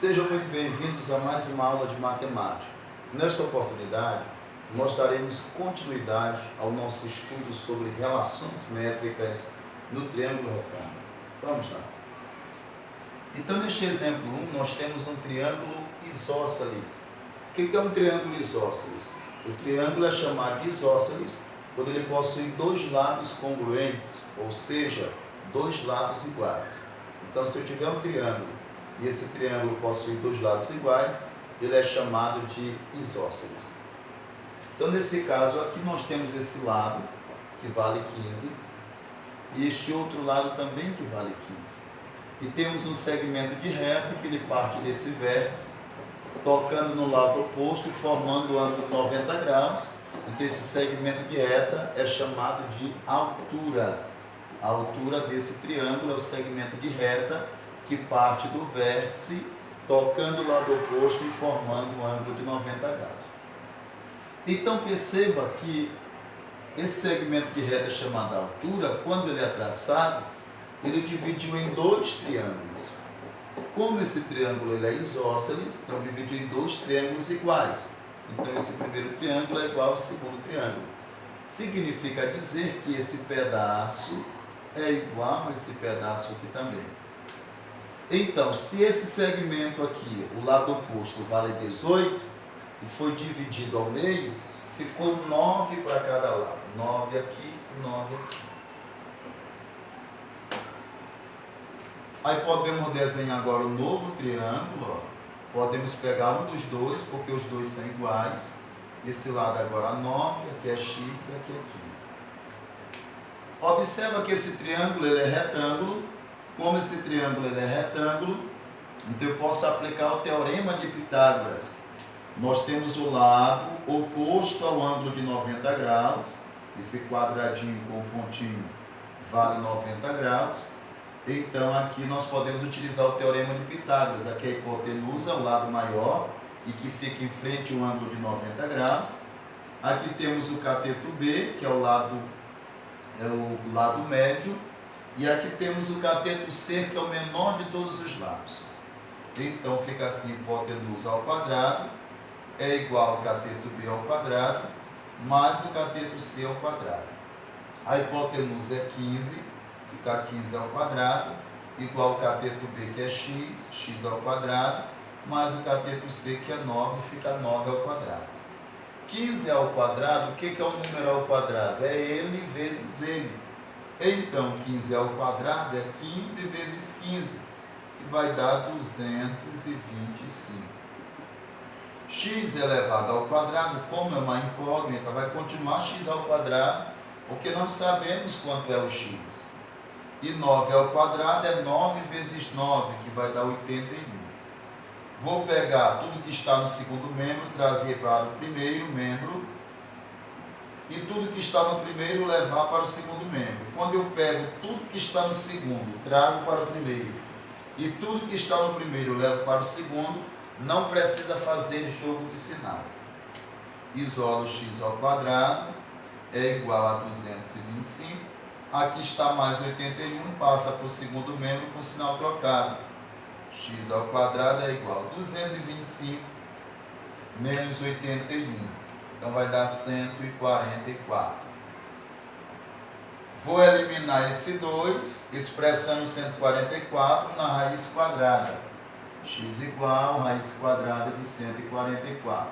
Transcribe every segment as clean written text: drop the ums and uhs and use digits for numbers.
Sejam muito bem-vindos a mais uma aula de matemática. Nesta oportunidade, nós daremos continuidade ao nosso estudo sobre relações métricas no triângulo retângulo. Vamos lá. Então, neste exemplo 1, nós temos um triângulo isósceles. O que é um triângulo isósceles? O triângulo é chamado de isósceles quando ele possui dois lados congruentes, ou seja, dois lados iguais. Então, se eu tiver um triângulo e esse triângulo possui dois lados iguais, ele é chamado de isósceles. Então, nesse caso aqui, nós temos esse lado, que vale 15, e este outro lado também, que vale 15. E temos um segmento de reta que ele parte desse vértice, tocando no lado oposto e formando o ângulo de 90 graus. Então, esse segmento de reta é chamado de altura. A altura desse triângulo é o segmento de reta que parte do vértice, tocando o lado oposto e formando um ângulo de 90 graus. Então, perceba que esse segmento de reta chamado altura, quando ele é traçado, ele dividiu em dois triângulos. Como esse triângulo ele é isósceles, então dividiu em dois triângulos iguais. Então, esse primeiro triângulo é igual ao segundo triângulo. Significa dizer que esse pedaço é igual a esse pedaço aqui também. Então, se esse segmento aqui, o lado oposto, vale 18, e foi dividido ao meio, ficou 9 para cada lado. 9 aqui e 9 aqui. Aí podemos desenhar agora um novo triângulo. Podemos pegar um dos dois, porque os dois são iguais. Esse lado agora é 9, aqui é x, aqui é 15. Observa que esse triângulo ele é retângulo. Como esse triângulo ele é retângulo, então eu posso aplicar o teorema de Pitágoras. Nós temos o lado oposto ao ângulo de 90 graus. Esse quadradinho com o pontinho vale 90 graus. Então aqui nós podemos utilizar o teorema de Pitágoras. Aqui a hipotenusa, o lado maior, e que fica em frente ao ângulo de 90 graus. Aqui temos o cateto B, que é o lado médio. E aqui temos o cateto C, que é o menor de todos os lados. Então fica assim, hipotenusa ao quadrado é igual ao cateto B ao quadrado, mais o cateto C ao quadrado. A hipotenusa é 15, fica 15 ao quadrado, igual ao cateto B, que é x, x ao quadrado, mais o cateto C, que é 9, fica 9 ao quadrado. 15 ao quadrado, o que é o número ao quadrado? É ele vezes ele. Então, 15 ao quadrado é 15 vezes 15, que vai dar 225. X elevado ao quadrado, como é uma incógnita, vai continuar x ao quadrado, porque não sabemos quanto é o x. E 9 ao quadrado é 9 vezes 9, que vai dar 81. Vou pegar tudo que está no segundo membro, trazer para o primeiro membro, e tudo que está no primeiro levar para o segundo membro. Quando eu pego tudo que está no segundo, trago para o primeiro, e tudo que está no primeiro levo para o segundo, não precisa fazer jogo de sinal. Isolo x ao quadrado é igual a 225. Aqui está mais 81, passa para o segundo membro com sinal trocado. X ao quadrado é igual a 225 menos 81. Então, vai dar 144. Vou eliminar esse 2, expressando 144 na raiz quadrada. X igual a raiz quadrada de 144.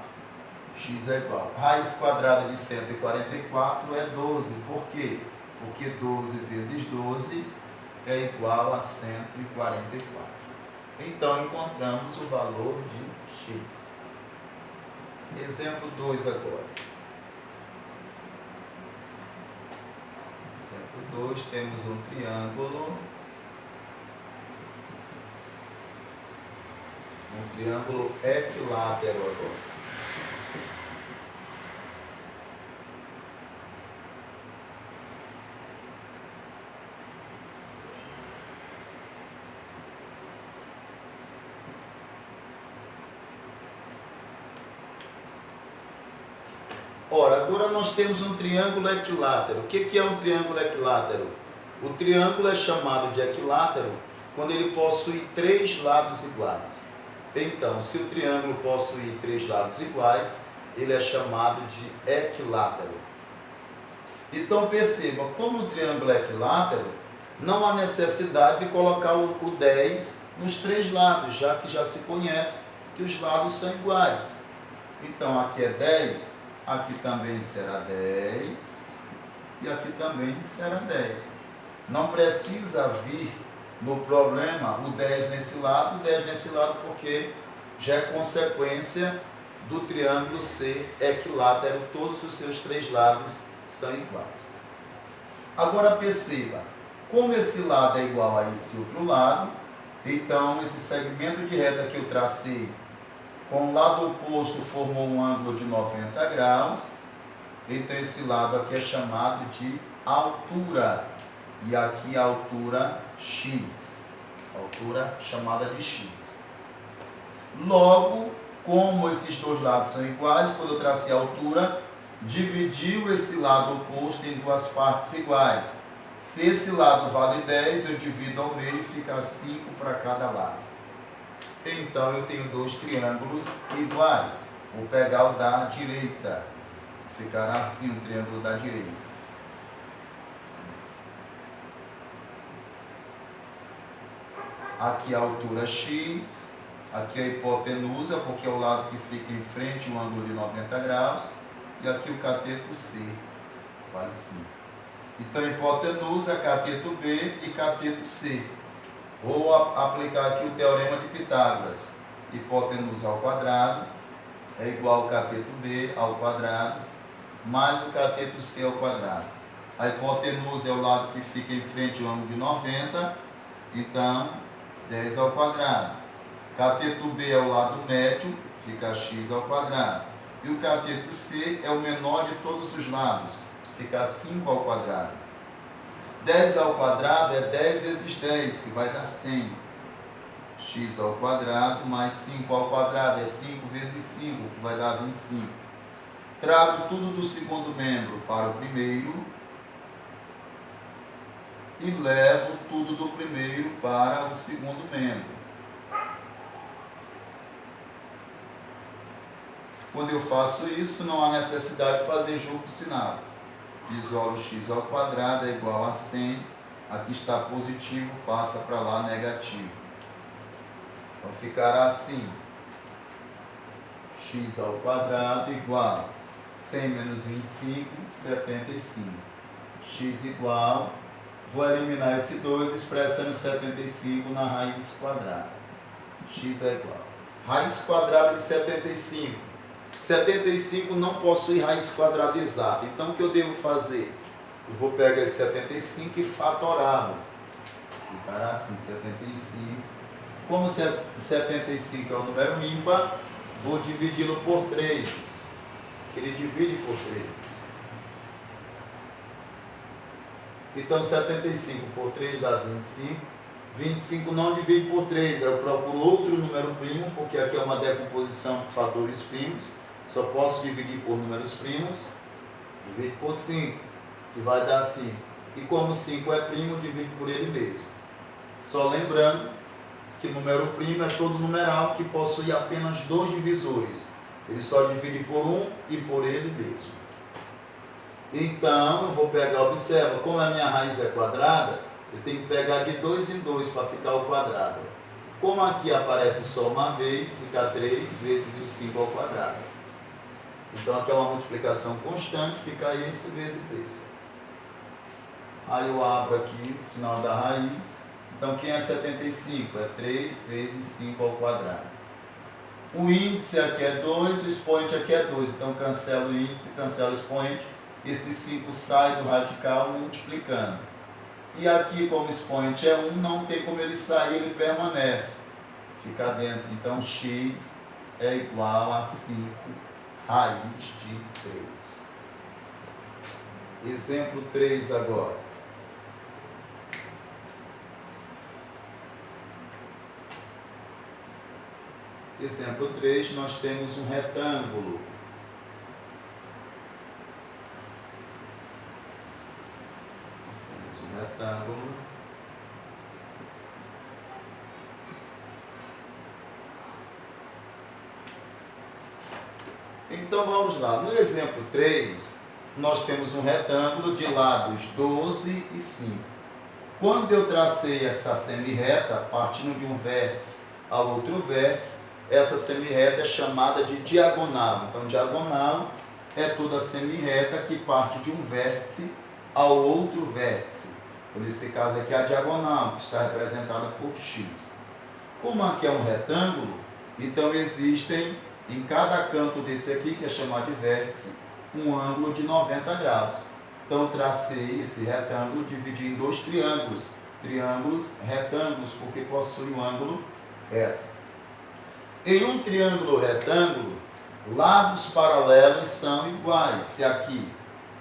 X é igual. Raiz quadrada de 144 é 12. Por quê? Porque 12 vezes 12 é igual a 144. Então, encontramos o valor de x. Exemplo 2 agora. Exemplo 2, temos um triângulo. Um triângulo equilátero agora. Ora, agora nós temos um triângulo equilátero. O que é um triângulo equilátero? O triângulo é chamado de equilátero quando ele possui três lados iguais. Então, se o triângulo possui três lados iguais, ele é chamado de equilátero. Então perceba, como o triângulo é equilátero, não há necessidade de colocar o 10 nos três lados, já que já se conhece que os lados são iguais. Então aqui é 10, aqui também será 10 e aqui também será 10. Não precisa vir no problema o 10 nesse lado, o 10 nesse lado, porque já é consequência do triângulo ser equilátero, todos os seus três lados são iguais. Agora perceba, como esse lado é igual a esse outro lado, então esse segmento de reta que eu tracei com o lado oposto formou um ângulo de 90 graus, então esse lado aqui é chamado de altura, e aqui a altura x, altura chamada de x. Logo, como esses dois lados são iguais, quando eu tracei a altura, dividiu esse lado oposto em duas partes iguais. Se esse lado vale 10, eu divido ao meio e fica 5 para cada lado. Então eu tenho dois triângulos iguais. Vou pegar o da direita. Ficará assim o triângulo da direita. Aqui a altura x, aqui a hipotenusa, porque é o lado que fica em frente um ângulo de 90 graus, e aqui o cateto C, vale 5. Então, hipotenusa, cateto B e cateto C. Vou aplicar aqui o teorema de Pitágoras. Hipotenusa ao quadrado é igual ao cateto B ao quadrado, mais o cateto C ao quadrado. A hipotenusa é o lado que fica em frente ao ângulo de 90, então 10 ao quadrado. Cateto B é o lado médio, fica x ao quadrado. E o cateto C é o menor de todos os lados, fica 5 ao quadrado. 10 ao quadrado é 10 vezes 10, que vai dar 100. X ao quadrado mais 5 ao quadrado é 5 vezes 5, que vai dar 25. Trago tudo do segundo membro para o primeiro e levo tudo do primeiro para o segundo membro. Quando eu faço isso, não há necessidade de fazer jogo de sinal. Isolo x ao quadrado é igual a 100. Aqui está positivo, passa para lá negativo. Então ficará assim. X ao quadrado igual 100 menos 25, 75. X igual, vou eliminar esse 2, expressando 75 na raiz quadrada. X é igual. Raiz quadrada de 75. 75 não possui raiz quadrada exata. Então, o que eu devo fazer? Eu vou pegar esse 75 e fatorá-lo. Ficará assim, 75. Como 75 é um número ímpar, vou dividi-lo por 3. Que ele divide por 3. Então, 75 por 3 dá 25. 25 não divide por 3. Eu procuro outro número primo, porque aqui é uma decomposição por fatores primos. Só posso dividir por números primos. Divide por 5, que vai dar 5. E como 5 é primo, divide por ele mesmo. Só lembrando que número primo é todo numeral que possui apenas dois divisores. Ele só divide por 1 e por ele mesmo. Então, eu vou pegar, observa, como a minha raiz é quadrada, eu tenho que pegar de 2 em 2 para ficar o quadrado. Como aqui aparece só uma vez, fica 3 vezes o 5 ao quadrado. Então aqui é uma multiplicação constante, fica esse vezes esse. Aí eu abro aqui o sinal da raiz. Então quem é 75? É 3 vezes 5 ao quadrado. O índice aqui é 2, o expoente aqui é 2. Então cancelo o índice, cancelo o expoente. Esse 5 sai do radical multiplicando. E aqui, como expoente é 1, não tem como ele sair, ele permanece. Fica dentro. Então x é igual a 5 raiz de 3. Exemplo 3 agora. Exemplo 3, nós temos um retângulo. Temos um retângulo. Então vamos lá. No exemplo 3, nós temos um retângulo de lados 12 e 5. Quando eu tracei essa semi-reta, partindo de um vértice ao outro vértice, essa semi-reta é chamada de diagonal. Então, diagonal é toda semi-reta que parte de um vértice ao outro vértice. Por esse caso aqui é a diagonal, que está representada por x. Como aqui é um retângulo, então existem em cada canto desse aqui, que é chamado de vértice, um ângulo de 90 graus. Então, eu tracei esse retângulo, dividi em dois triângulos. Triângulos retângulos, porque possui um ângulo reto. Em um triângulo retângulo, lados paralelos são iguais. Se aqui,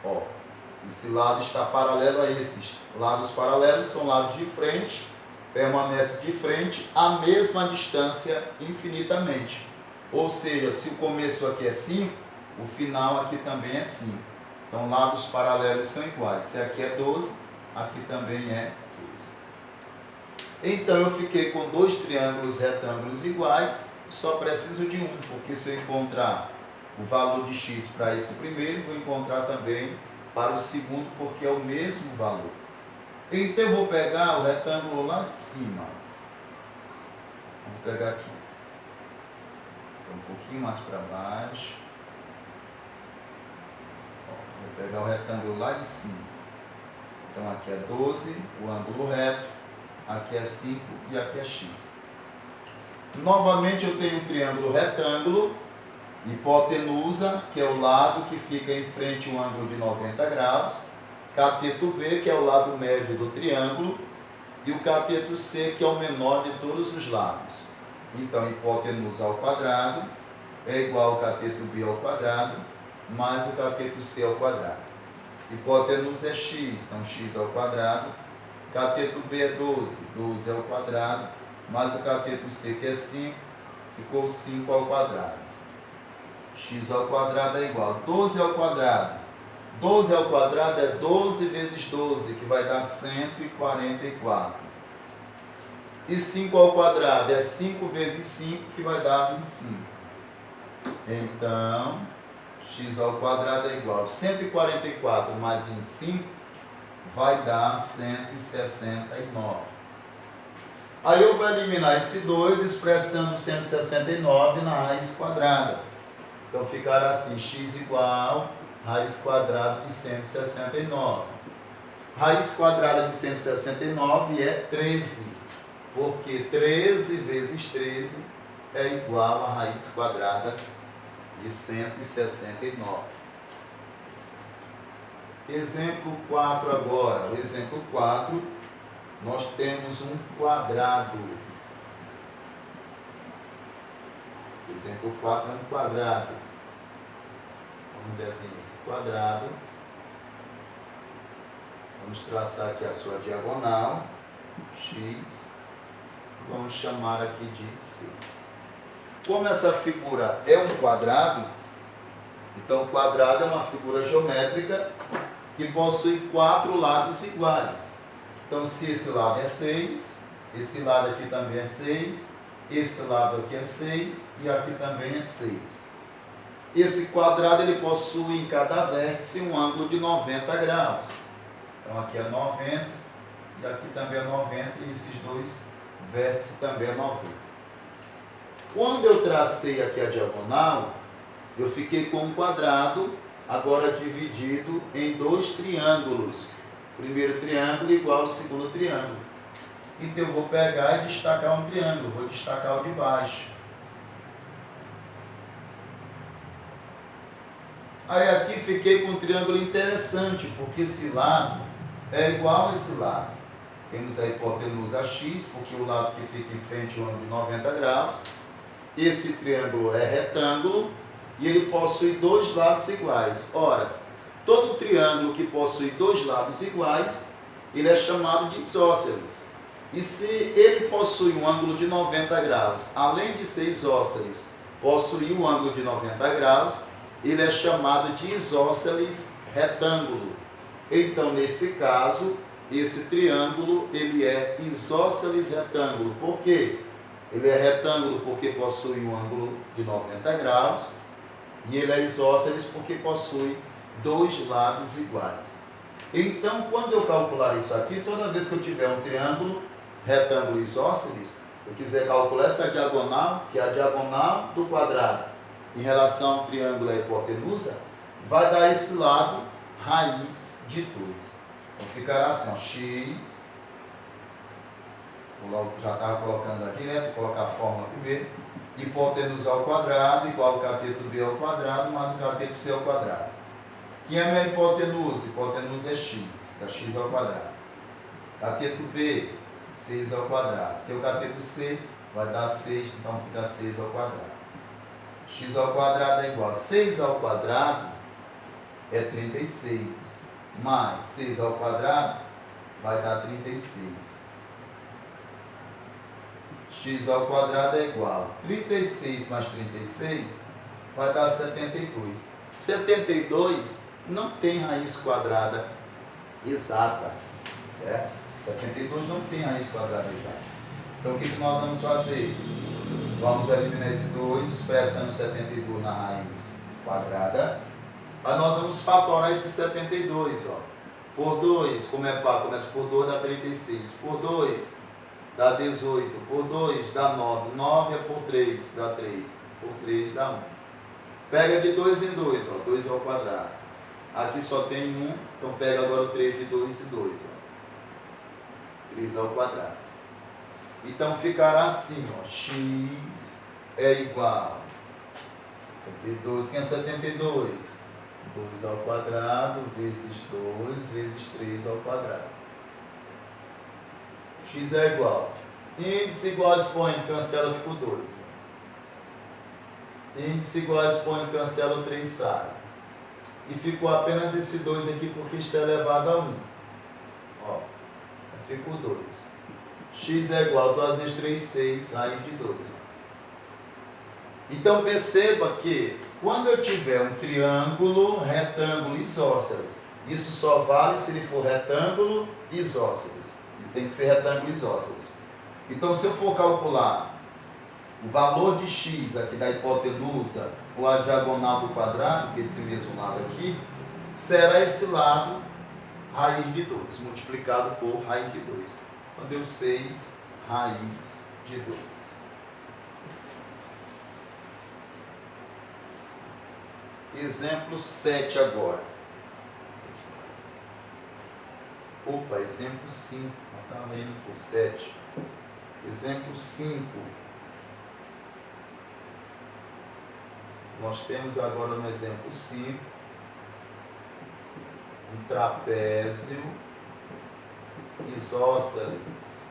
ó, esse lado está paralelo a esses. Lados paralelos são lados de frente, permanece de frente a mesma distância infinitamente. Ou seja, se o começo aqui é 5, o final aqui também é 5. Então, lados paralelos são iguais. Se aqui é 12, aqui também é 12. Então, eu fiquei com dois triângulos retângulos iguais, só preciso de um, porque se eu encontrar o valor de x para esse primeiro, vou encontrar também para o segundo, porque é o mesmo valor. Então, eu vou pegar o retângulo lá de cima. Vamos pegar aqui. Um pouquinho mais para baixo. Vou pegar o retângulo lá de cima. Então, aqui é 12, o ângulo reto. Aqui é 5 e aqui é x. Novamente, eu tenho um triângulo retângulo, hipotenusa, que é o lado que fica em frente ao ângulo de 90 graus, cateto B, que é o lado médio do triângulo, e o cateto C, que é o menor de todos os lados. Então, hipotenusa ao quadrado é igual ao cateto B ao quadrado, mais o cateto C ao quadrado. Hipotenusa é x, então x ao quadrado. Cateto B é 12, 12 ao quadrado, mais o cateto C, que é 5, ficou 5 ao quadrado. X ao quadrado é igual a 12 ao quadrado. 12 ao quadrado é 12 vezes 12, que vai dar 144. E 5 ao quadrado é 5 vezes 5, que vai dar 25. Então, x ao quadrado é igual a 144 mais 25, vai dar 169. Aí eu vou eliminar esse 2, expressando 169 na raiz quadrada. Então, ficará assim, x igual a raiz quadrada de 169. Raiz quadrada de 169 é 13, porque 13 vezes 13 é igual a raiz quadrada de 169. Exemplo 4 agora. O exemplo 4, nós temos um quadrado. Exemplo 4 é um quadrado. Vamos desenhar esse quadrado. Vamos traçar aqui a sua diagonal, x. Vamos chamar aqui de 6. Como essa figura é um quadrado, então o quadrado é uma figura geométrica que possui 4 lados iguais. Então, se esse lado é 6, esse lado aqui também é 6, esse lado aqui é 6 e aqui também é 6. Esse quadrado ele possui em cada vértice um ângulo de 90 graus. Então, aqui é 90 e aqui também é 90 e esses dois vértices também é 90. Quando eu tracei aqui a diagonal, eu fiquei com um quadrado, agora dividido em dois triângulos. O primeiro triângulo igual ao segundo triângulo. Então eu vou pegar e destacar um triângulo, vou destacar o de baixo. Aí aqui fiquei com um triângulo interessante, porque esse lado é igual a esse lado. Temos a hipotenusa x, porque o lado que fica em frente é um ângulo de 90 graus. Esse triângulo é retângulo e ele possui dois lados iguais. Ora, todo triângulo que possui dois lados iguais, ele é chamado de isósceles. E se ele possui um ângulo de 90 graus, além de ser isósceles, possuir um ângulo de 90 graus, ele é chamado de isósceles retângulo. Então, nesse caso, esse triângulo ele é isósceles retângulo. Por quê? Ele é retângulo porque possui um ângulo de 90 graus E ele é isósceles porque possui dois lados iguais. Então, quando eu calcular isso aqui, toda vez que eu tiver um triângulo, retângulo isósceles, eu quiser calcular essa diagonal, que é a diagonal do quadrado, em relação ao triângulo e à hipotenusa, vai dar esse lado raiz de 2. Então, ficará assim, ó, x, já estava colocando aqui, né? Vou colocar a fórmula primeiro, hipotenusa ao quadrado, igual ao cateto B ao quadrado, mais o cateto C ao quadrado. Quem é minha hipotenusa? Hipotenusa é x, dá x ao quadrado. Cateto B, 6 ao quadrado. Porque o cateto C vai dar 6, então fica 6 ao quadrado. X ao quadrado é igual a 6 ao quadrado é 36, mais 6 ao quadrado vai dar 36. X ao quadrado é igual a 36 mais 36 vai dar 72. 72 não tem raiz quadrada exata, certo? 72 não tem raiz quadrada exata. Então o que nós vamos fazer? Vamos eliminar esse 2, expressando 72 na raiz quadrada. Aí nós vamos fatorar esse 72, ó. Por 2, como é par, começa por 2, dá 36. Por 2, dá 18. Por 2, dá 9. 9 é por 3, dá 3. Por 3, dá 1. Pega de 2 em 2, ó. 2 ao quadrado. Aqui só tem 1, então pega agora o 3 de 2 e 2, ó. 3 ao quadrado. Então ficará assim, ó. X é igual a 72. Quem é 72? 2 ao quadrado vezes 2 vezes 3 ao quadrado. X é igual. Índice igual a expoente, cancela, ficou 2. Índice igual a expoente, cancela, o 3 sai. E ficou apenas esse 2 aqui porque está elevado a 1. Ó, ficou 2. X é igual a 2 vezes 3, 6, raiz de 2. Então perceba que quando eu tiver um triângulo, retângulo, isósceles, isso só vale se ele for retângulo isósceles. Ele tem que ser retângulo isósceles. Então se eu for calcular o valor de x aqui da hipotenusa ou a diagonal do quadrado, que é esse mesmo lado aqui, será esse lado raiz de 2, multiplicado por raiz de 2. Então deu 6 raiz de 2. Exemplo 7 agora. Opa, exemplo 5. Não estava indo por 7. Exemplo 5. Nós temos agora no exemplo 5 um trapézio isósceles.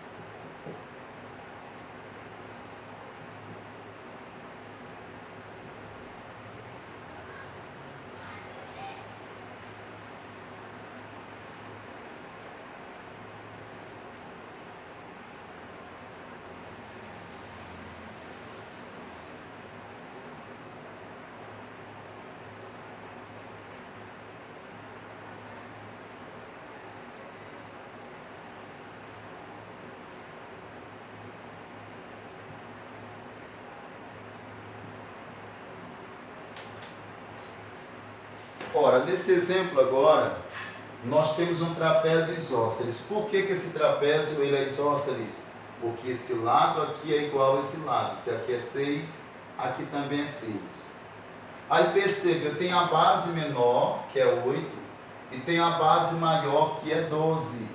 Ora, nesse exemplo agora, nós temos um trapézio isósceles. Por que esse trapézio ele é isósceles? Porque esse lado aqui é igual a esse lado. Se aqui é 6, aqui também é 6. Aí perceba, eu tenho a base menor, que é 8, e tenho a base maior, que é 12.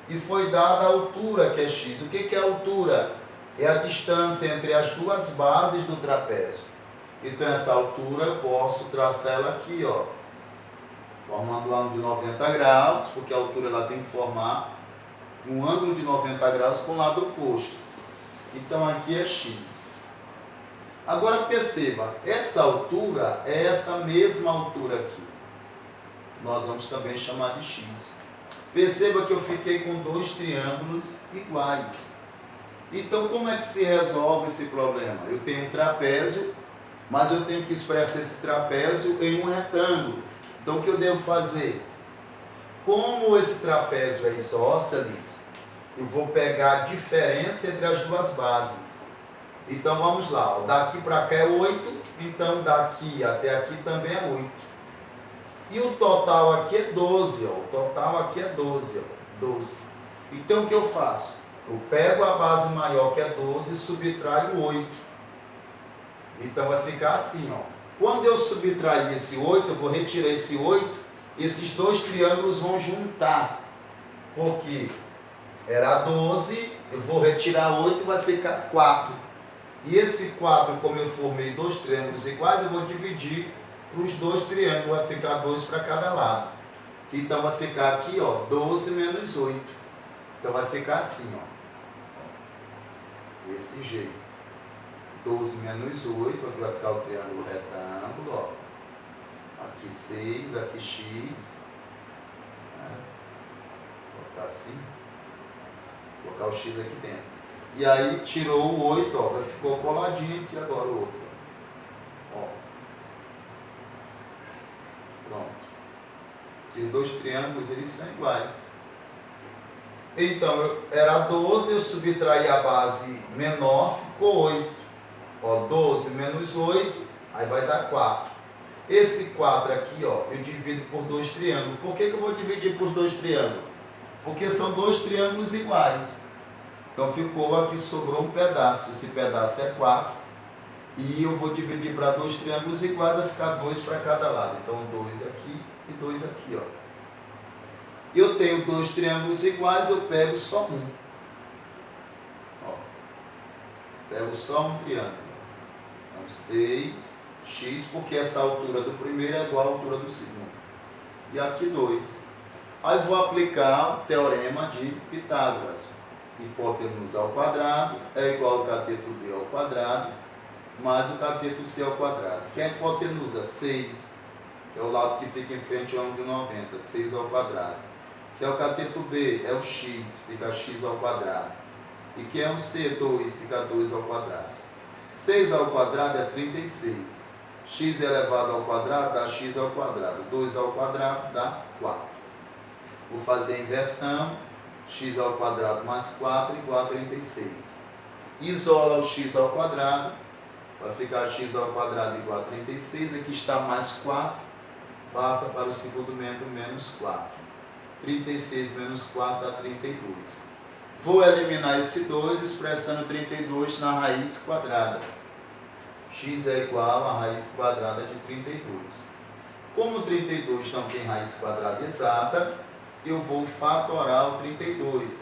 E foi dada a altura, que é x. O que é a altura? É a distância entre as duas bases do trapézio. Então essa altura eu posso traçar ela aqui, ó, formando um ângulo de 90 graus, porque a altura ela tem que formar um ângulo de 90 graus com o lado oposto. Então aqui é x. Agora perceba, essa altura é essa mesma altura aqui. Nós vamos também chamar de x. Perceba que eu fiquei com dois triângulos iguais. Então como é que se resolve esse problema? Eu tenho um trapézio, mas eu tenho que expressar esse trapézio em um retângulo. Então o que eu devo fazer? Como esse trapézio é isósceles, eu vou pegar a diferença entre as duas bases. Então vamos lá, ó. Daqui para cá é 8, então daqui até aqui também é 8. E o total aqui é 12, ó. O total aqui é 12, ó. 12. Então o que eu faço? Eu pego a base maior, que é 12, e subtraio 8. Então vai ficar assim, ó. Quando eu subtrair esse 8, eu vou retirar esse 8, esses dois triângulos vão juntar. Porque era 12, eu vou retirar 8, vai ficar 4. E esse 4, como eu formei dois triângulos iguais, eu vou dividir para os dois triângulos, vai ficar 2 para cada lado. Então vai ficar aqui, ó, 12 menos 8. Então vai ficar assim, ó. Desse jeito. 12 menos 8, aqui vai ficar o triângulo retângulo, ó. Aqui 6, aqui x. Né? Vou colocar assim. Vou colocar o x aqui dentro. E aí tirou o 8, ó, ficou coladinho aqui agora o outro. Ó. Pronto. Esses dois triângulos, eles são iguais. Então, era 12, eu subtraí a base menor, ficou 8. Ó, 12 menos 8, aí vai dar 4. Esse 4 aqui, ó, eu divido por dois triângulos. Por que eu vou dividir por dois triângulos? Porque são dois triângulos iguais. Então ficou aqui, sobrou um pedaço. Esse pedaço é 4. E eu vou dividir para dois triângulos iguais, vai ficar 2 para cada lado. Então 2 aqui e 2 aqui, ó. Eu tenho dois triângulos iguais, eu pego só um. Ó. Pego só um triângulo. Então 6, x, porque essa altura do primeiro é igual à altura do segundo. E aqui 2. Aí vou aplicar o teorema de Pitágoras. Hipotenusa ao quadrado é igual ao cateto B ao quadrado, mais o cateto C ao quadrado. Que é a hipotenusa? 6. É o lado que fica em frente ao ângulo de 90. 6 ao quadrado. Que é o cateto B? É o x. Fica x ao quadrado. E que é o C? 2. Fica 2 ao quadrado. 6 ao quadrado é 36. X elevado ao quadrado dá x ao quadrado. 2 ao quadrado dá 4. Vou fazer a inversão. X ao quadrado mais 4 igual a 36. Isola o x ao quadrado. Vai ficar x ao quadrado igual a 36. Aqui está mais 4. Passa para o segundo membro, menos 4. 36 menos 4 dá 32. Vou eliminar esse 2, expressando 32 na raiz quadrada. X é igual a raiz quadrada de 32. Como 32 não tem raiz quadrada exata, eu vou fatorar o 32.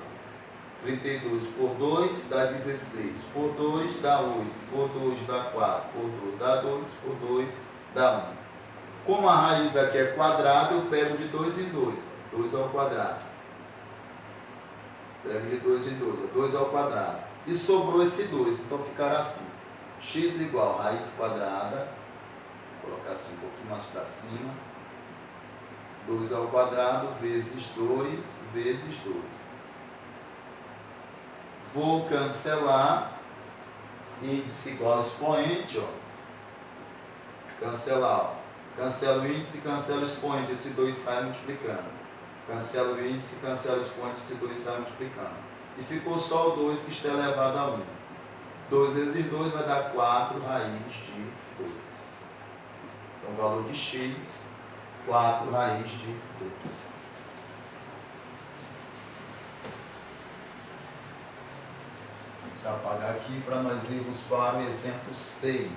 32 por 2 dá 16. Por 2 dá 8. Por 2 dá 4. Por 2 dá 2. Por 2 dá 1. Como a raiz aqui é quadrada, eu pego de 2 em 2. 2 ao quadrado. Pego de 2 em 2. 2 ao quadrado. E sobrou esse 2. Então ficará assim. X igual a raiz quadrada. Vou colocar assim um pouquinho mais para cima. 2 ao quadrado vezes 2 vezes 2. Vou cancelar. Índice igual ao expoente. Ó. Cancelar. Ó. Cancela o índice, cancela o expoente. Esse 2 sai multiplicando. Cancela o índice, cancela o expoente. Esse 2 sai multiplicando. E ficou só o 2 que está elevado a 1. 2 vezes 2 vai dar 4 raiz de 2. Então o valor de x, 4 raiz de 2. Vamos apagar aqui para nós irmos para o exemplo 6.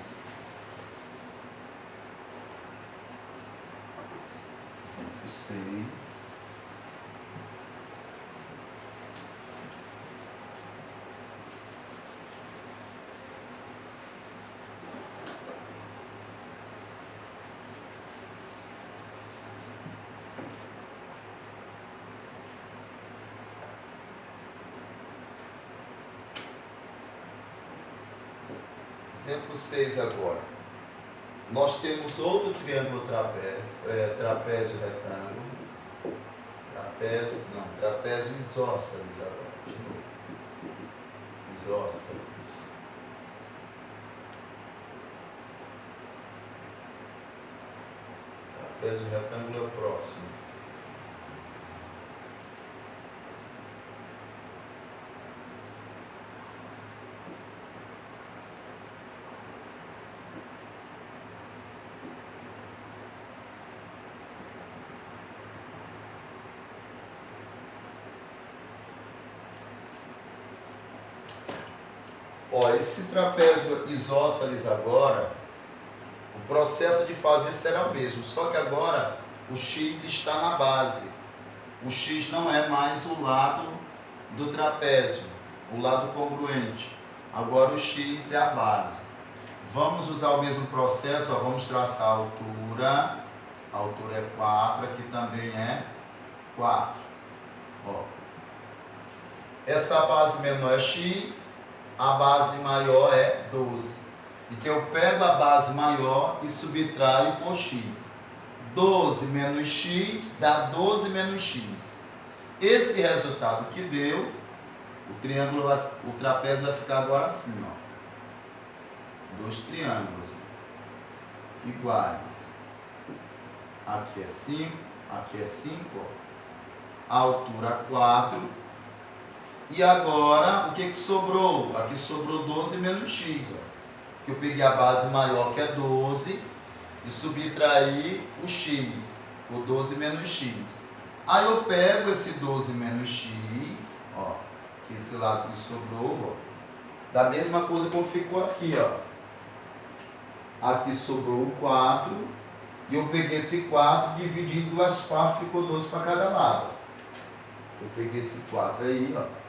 Exemplo 6. Exemplo 6 agora. Nós temos outro triângulo trapézio retângulo. Trapézio isósceles agora. De novo. Isósceles. Trapézio retângulo é o próximo. Ó, esse trapézio isósceles agora, o processo de fazer será o mesmo, só que agora o X está na base. O X não é mais o lado do trapézio, o lado congruente. Agora o X é a base. Vamos usar o mesmo processo, ó, vamos traçar a altura. A altura é 4, aqui também é 4. Ó. Essa base menor é X, a base maior é 12. Então eu pego a base maior e subtraio por X. 12 menos X dá 12 menos X. Esse resultado que deu, o trapézio vai ficar agora assim, ó. Dois triângulos iguais. Aqui é 5, aqui é 5, ó. A altura 4. E agora, o que sobrou? Aqui sobrou 12 menos X, ó. Que eu peguei a base maior, que é 12, e subtraí o X, o 12 menos X. Aí eu pego esse 12 menos X, ó, que esse lado que sobrou, ó, da mesma coisa como ficou aqui, ó. Aqui sobrou o 4, e eu peguei esse 4, dividi em duas partes, ficou 12 para cada lado. Eu peguei esse 4 aí, ó.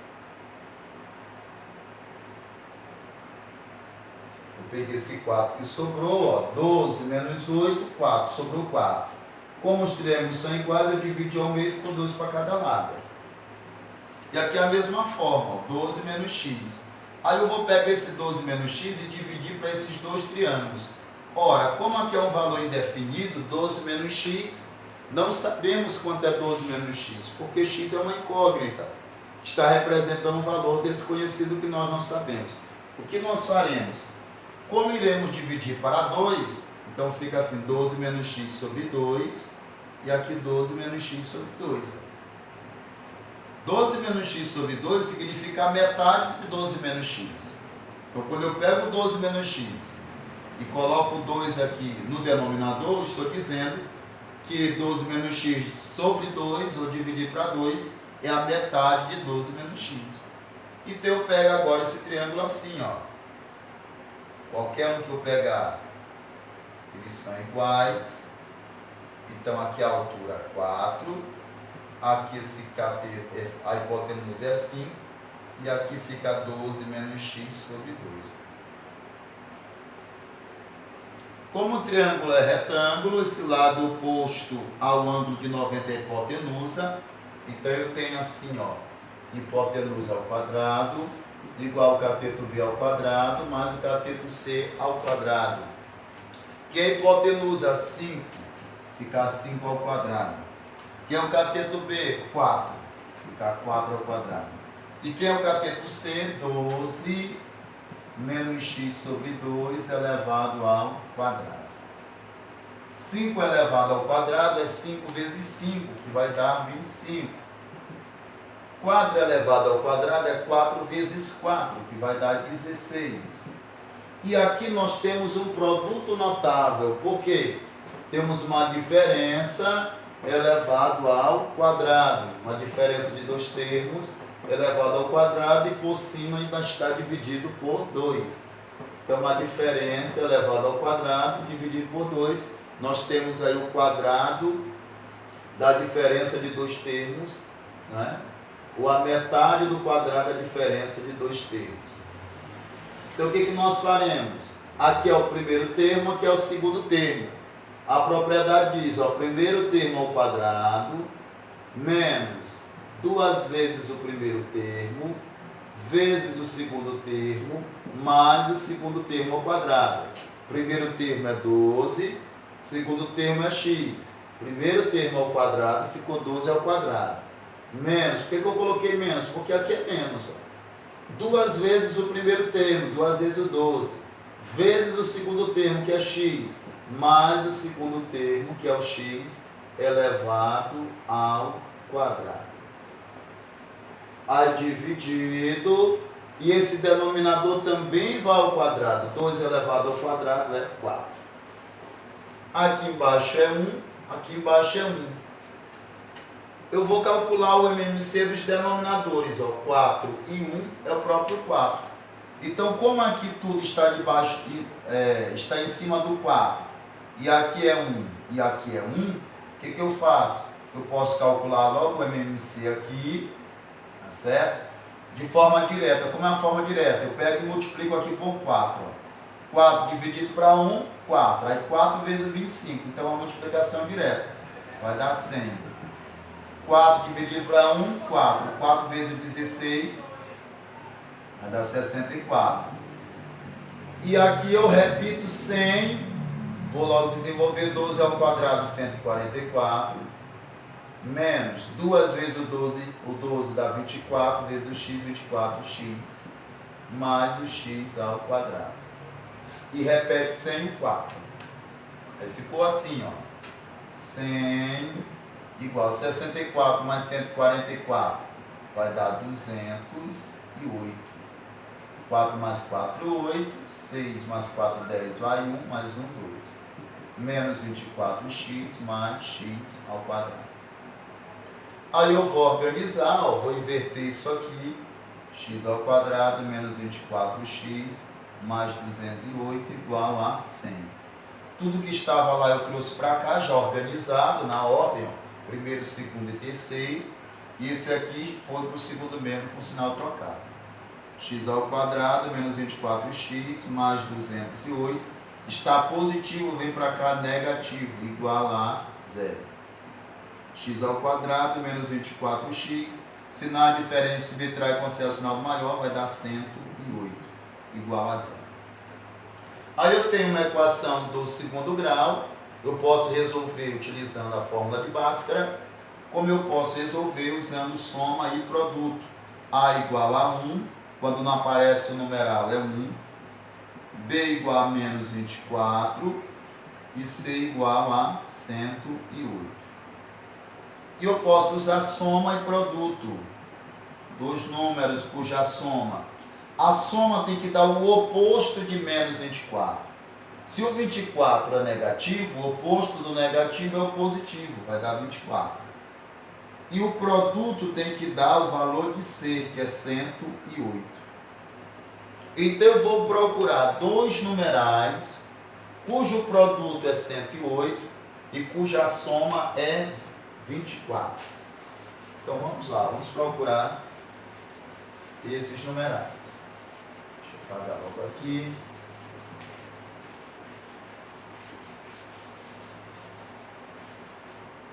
Peguei esse 4 que sobrou, ó, 12 menos 8, 4, sobrou 4. Como os triângulos são iguais, eu dividi ao meio e ficou 12 para cada lado. E aqui é a mesma forma, ó, 12 menos x. Aí eu vou pegar esse 12 menos x e dividir para esses dois triângulos. Ora, como aqui é um valor indefinido, 12 menos x, não sabemos quanto é 12 menos x, porque x é uma incógnita. Está representando um valor desconhecido que nós não sabemos. O que nós faremos? Como iremos dividir para 2, então fica assim, 12 menos x sobre 2, e aqui 12 menos x sobre 2. 12 menos x sobre 2 significa a metade de 12 menos x. Então, quando eu pego 12 menos x e coloco 2 aqui no denominador, estou dizendo que 12 menos x sobre 2, ou dividir para 2, é a metade de 12 menos x. Então, eu pego agora esse triângulo assim, ó. Qualquer um que eu pegar, eles são iguais. Então aqui a altura é 4, aqui esse cateto, a hipotenusa é 5, e aqui fica 12 menos x sobre 2. Como o triângulo é retângulo, esse lado oposto ao ângulo de 90 é a hipotenusa, então eu tenho assim, ó, hipotenusa ao quadrado, igual ao cateto B ao quadrado, mais o cateto C ao quadrado. Que é a hipotenusa 5, fica 5 ao quadrado. Que é o cateto B? 4, fica 4 ao quadrado. E que é o cateto C? 12 menos x sobre 2 elevado ao quadrado. 5 elevado ao quadrado é 5 vezes 5, que vai dar 25. 4 elevado ao quadrado é 4 vezes 4, que vai dar 16. E aqui nós temos um produto notável, porque temos uma diferença elevado ao quadrado, uma diferença de dois termos elevado ao quadrado, e por cima ainda está dividido por 2. Então, uma diferença elevada ao quadrado dividido por 2, nós temos aí o quadrado da diferença de dois termos, né? Ou a metade do quadrado é a diferença de dois termos. Então, o que nós faremos? Aqui é o primeiro termo, aqui é o segundo termo. A propriedade diz, ó, primeiro termo ao quadrado, menos 2 vezes o primeiro termo, vezes o segundo termo, mais o segundo termo ao quadrado. Primeiro termo é 12, segundo termo é x. Primeiro termo ao quadrado ficou 12 ao quadrado. Menos, por que eu coloquei menos? Porque aqui é menos. 2 vezes o primeiro termo, 2 vezes o 12, vezes o segundo termo, que é x, mais o segundo termo, que é o x, elevado ao quadrado. Aí dividido, e esse denominador também vai ao quadrado. 2 elevado ao quadrado é 4. Aqui embaixo é 1, aqui embaixo é 1. Eu vou calcular o MMC dos denominadores, ó, 4 e 1 é o próprio 4. Então, como aqui tudo está debaixo, está em cima do 4, e aqui é 1 e aqui é 1, o que eu faço? Eu posso calcular logo o MMC aqui, tá certo? De forma direta. Como é a forma direta? Eu pego e multiplico aqui por 4. Ó. 4 dividido para 1, 4. Aí 4 vezes 25. Então, a multiplicação direta vai dar 100. 4 dividido para 1, 4. 4 vezes 16 vai dar 64. E aqui eu repito 100. Vou logo desenvolver 12 ao quadrado, 144. Menos 2 vezes o 12 dá 24, vezes o x, 24x, mais o x ao quadrado. E repete 100 e 4. Aí ficou assim, ó. 100 igual 64 mais 144 vai dar 208. 4 mais 4, 8. 6 mais 4, 10, vai 1, mais 1, 2. Menos 24x mais x ao quadrado. Aí eu vou organizar, ó, vou inverter isso aqui. X ao quadrado menos 24x mais 208 igual a 100. Tudo que estava lá eu trouxe para cá, já organizado, na ordem, ó, primeiro, segundo e terceiro. E esse aqui foi para o segundo membro com sinal trocado. X ao quadrado menos 24x mais 208. Está positivo, vem para cá negativo, igual a 0. X ao quadrado menos 24x. Sinal diferente subtrai com o sinal maior, vai dar 108, igual a 0. Aí eu tenho uma equação do segundo grau. Eu posso resolver utilizando a fórmula de Bhaskara, como eu posso resolver usando soma e produto. A igual a 1, quando não aparece o numeral é 1. B igual a menos 24 e C igual a 108. E eu posso usar soma e produto dos números cuja soma. A soma tem que dar o oposto de menos 24. Se o 24 é negativo, o oposto do negativo é o positivo, vai dar 24. E o produto tem que dar o valor de C, que é 108. Então eu vou procurar dois numerais cujo produto é 108 e cuja soma é 24. Então vamos lá, vamos procurar esses numerais. Deixa eu apagar logo aqui.